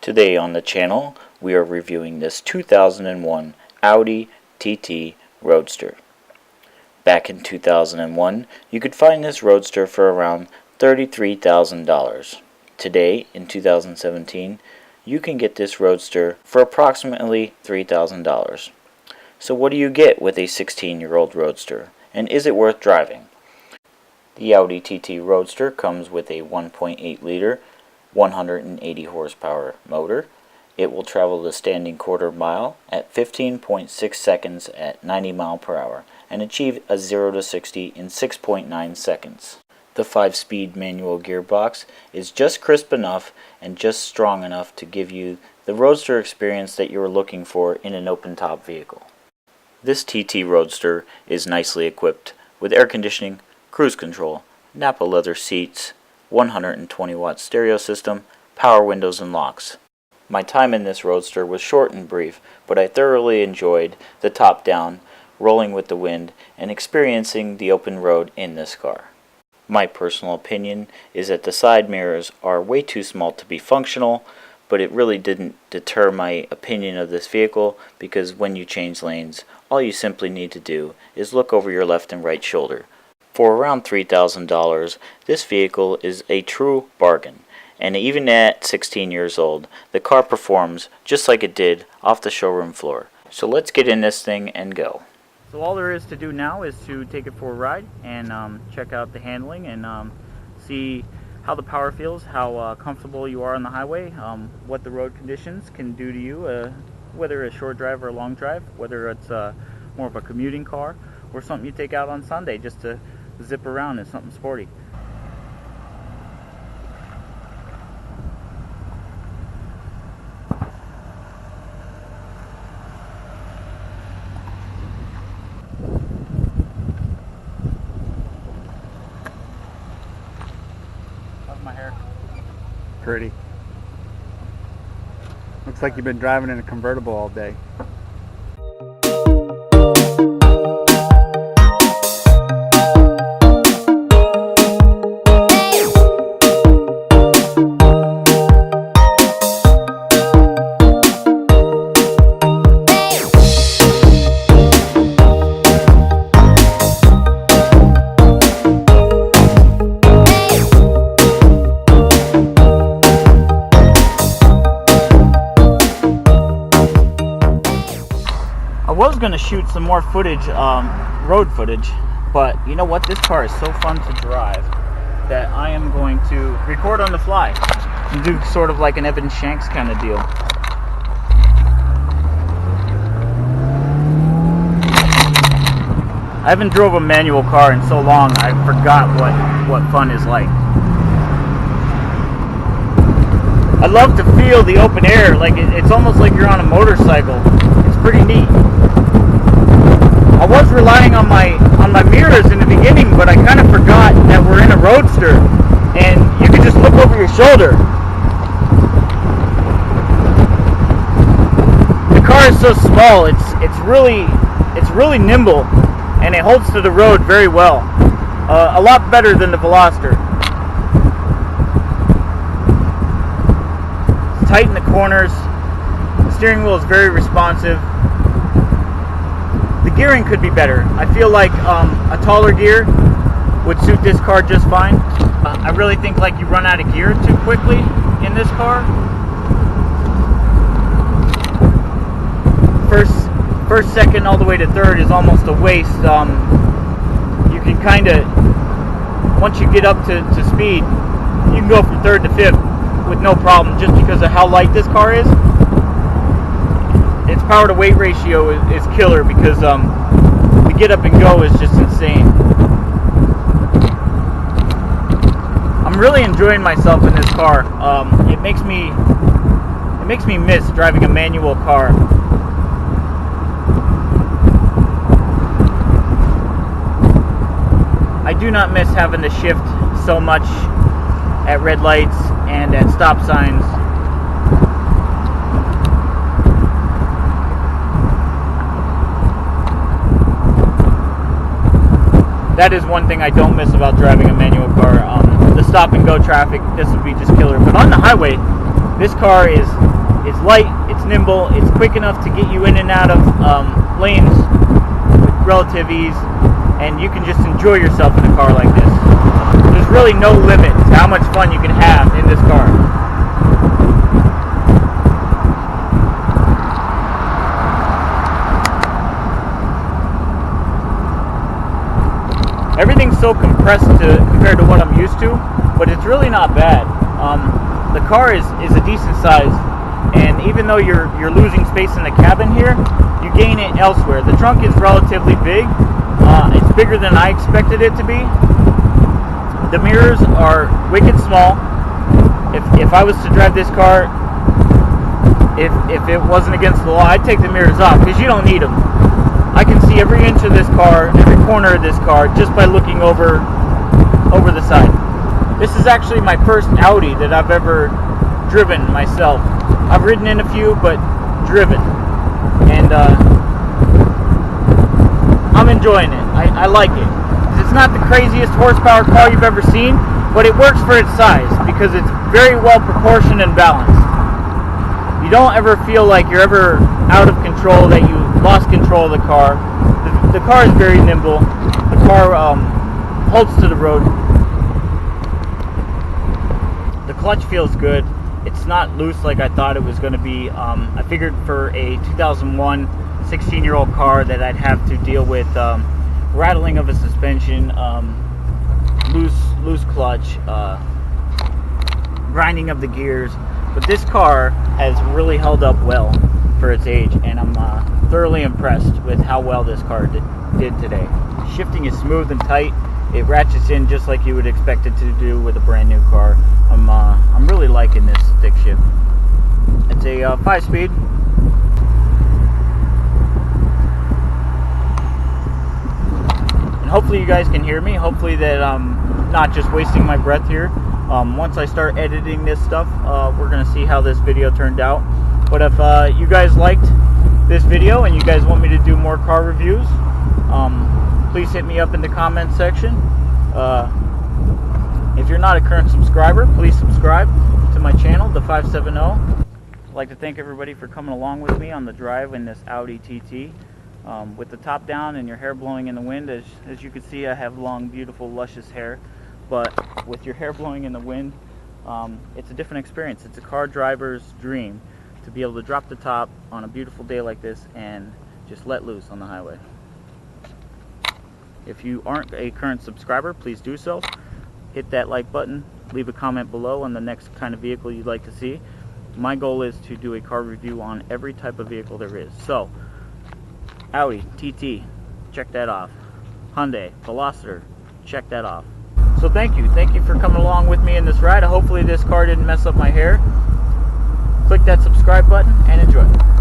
Today on the channel, we are reviewing this 2001 Audi TT Roadster. Back in 2001, you could find this Roadster for around $33,000. Today, in 2017, you can get this Roadster for approximately $3,000. So what do you get with a 16-year-old Roadster, and is it worth driving? The Audi TT Roadster comes with a 1.8-liter, 180 horsepower motor. It will travel the standing quarter mile at 15.6 seconds at 90 miles per hour and achieve a 0 to 60 in 6.9 seconds. The 5-speed manual gearbox is just crisp enough and just strong enough to give you the Roadster experience that you are looking for in an open-top vehicle. This TT Roadster is nicely equipped with air conditioning, cruise control, Nappa leather seats, 120-watt stereo system, power windows and locks. My time in this Roadster was short and brief, but I thoroughly enjoyed the top-down, rolling with the wind, and experiencing the open road in this car. My personal opinion is that the side mirrors are way too small to be functional, but it really didn't deter my opinion of this vehicle because when you change lanes, all you simply need to do is look over your left and right shoulder. For around $3,000, this vehicle is a true bargain, and even at 16 years old, the car performs just like it did off the showroom floor. So let's get in this thing and go. So all there is to do now is to take it for a ride and check out the handling and see how the power feels, how comfortable you are on the highway, what the road conditions can do to you, whether a short drive or a long drive, whether it's more of a commuting car or something you take out on Sunday just to zip around in something sporty. How's my hair? Pretty. Looks like you've been driving in a convertible all day. I was going to shoot some more footage, road footage, but you know what? This car is so fun to drive that I am going to record on the fly and do sort of like an Evan Shanks kind of deal. I haven't drove a manual car in so long, I forgot what fun is like. I love to feel the open air, like it's almost like you're on a motorcycle. It's pretty neat. I was relying on my mirrors in the beginning, but I kind of forgot that we're in a Roadster and you can just look over your shoulder. The car is so small, it's really nimble and it holds to the road very well. A lot better than the Veloster. It's tight in the corners. The steering wheel is very responsive. The gearing could be better. I feel like a taller gear would suit this car just fine. I really think like you run out of gear too quickly in this car. First, second, all the way to third is almost a waste. You can kind of, once you get up to speed, you can go from third to fifth with no problem just because of how light this car is. Its power to weight ratio is killer because the get up and go is just insane. I'm really enjoying myself in this car. It makes me miss driving a manual car. I do not miss having to shift so much at red lights and at stop signs. That is one thing I don't miss about driving a manual car. The stop and go traffic, this would be just killer. But on the highway, this car is It's light, it's nimble, it's quick enough to get you in and out of lanes with relative ease, and you can just enjoy yourself in a car like this. There's really no limit to how much fun you can have in this car. Everything's so compressed compared to what I'm used to, but it's really not bad. The car is a decent size, and even though you're losing space in the cabin here, you gain it elsewhere. The trunk is relatively big. It's bigger than I expected it to be. The mirrors are wicked small. If I was to drive this car, if it wasn't against the law, I'd take the mirrors off, because you don't need them. I can see every inch of this car, every corner of this car, just by looking over the side. This is actually my first Audi that I've ever driven myself. I've ridden in a few, but driven. And I'm enjoying it. I like it. It's not the craziest horsepower car you've ever seen, but it works for its size because it's very well proportioned and balanced. You don't ever feel like you're ever out of control, that you lost control of the car. The car is very nimble. The car holds to the road. The clutch feels good. It's not loose like I thought it was going to be. I figured for a 2001 16-year-old car that I'd have to deal with rattling of a suspension, loose clutch, grinding of the gears. But this car has really held up well for its age, and I'm thoroughly impressed with how well this car did today. Shifting is smooth and tight. It ratchets in just like you would expect it to do with a brand new car. I'm really liking this stick shift. It's a 5-speed. And hopefully you guys can hear me. Hopefully that I'm not just wasting my breath here. Once I start editing this stuff, we're going to see how this video turned out. But if you guys liked this video and you guys want me to do more car reviews, please hit me up in the comment section. If you're not a current subscriber, please subscribe to my channel, the 570. I'd like to thank everybody for coming along with me on the drive in this Audi TT. With the top down and your hair blowing in the wind, as you can see, I have long, beautiful, luscious hair. But with your hair blowing in the wind, it's a different experience. It's a car driver's dream to be able to drop the top on a beautiful day like this and just let loose on the highway. If you aren't a current subscriber, please do so. Hit that like button, leave a comment below on the next kind of vehicle you'd like to see. My goal is to do a car review on every type of vehicle there is. So, Audi TT, check that off. Hyundai Veloster, check that off. So thank you for coming along with me in this ride. Hopefully this car didn't mess up my hair. Click that subscribe button and enjoy.